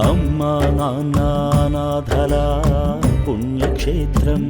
అమ్మా నాన్న అనాథల పుణ్యక్షేత్రం.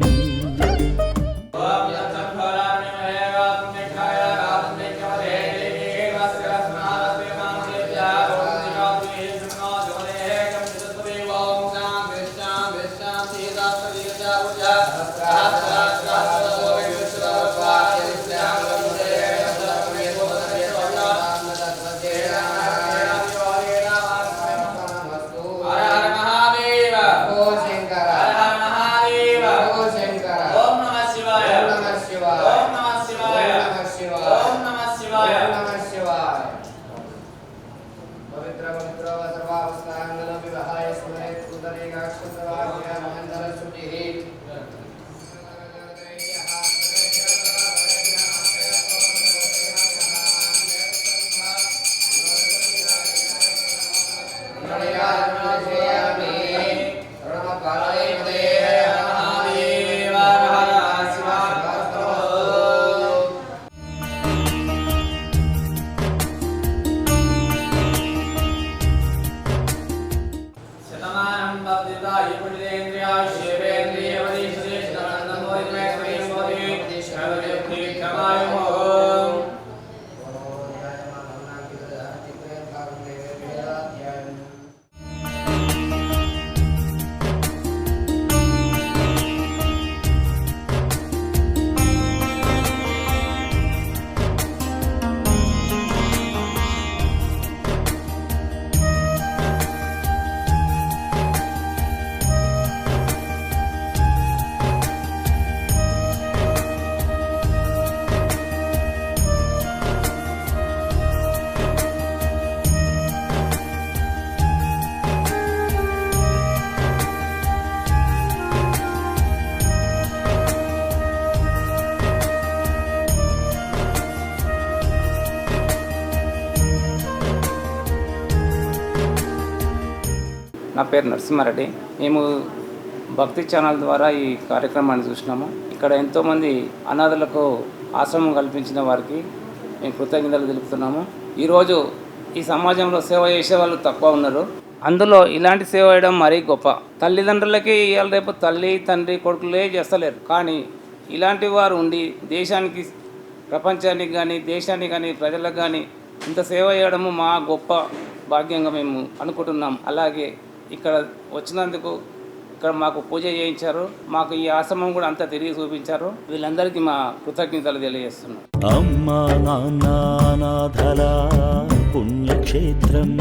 నా పేరు నరసింహారెడ్డి. మేము భక్తి ఛానల్ ద్వారా ఈ కార్యక్రమాన్ని చూసినాము. ఇక్కడ ఎంతోమంది అనాథలకు ఆశ్రమం కల్పించిన వారికి మేము కృతజ్ఞతలు తెలుపుతున్నాము. ఈరోజు ఈ సమాజంలో సేవ చేసే వాళ్ళు తక్కువ ఉన్నారు. అందులో ఇలాంటి సేవ చేయడం మరీ గొప్ప. తల్లిదండ్రులకి ఇవాళ రేపు తల్లి తండ్రి కొడుకులే చేస్తలేరు, కానీ ఇలాంటి వారు ఉండి దేశానికి, ప్రపంచానికి కానీ, దేశానికి కానీ, ప్రజలకు కానీ ఇంత సేవ చేయడము మా గొప్ప భాగ్యంగా మేము అనుకుంటున్నాం. అలాగే ఇక్కడ వచ్చినందుకు ఇక్కడ మాకు పూజ చేయించారు, మాకు ఈ ఆశ్రమం కూడా అంతా తిరిగి చూపించారు. వీళ్ళందరికీ మా కృతజ్ఞతలు తెలియజేస్తున్నాం. అమ్మా నాన్న అనాథల పుణ్యక్షేత్రం.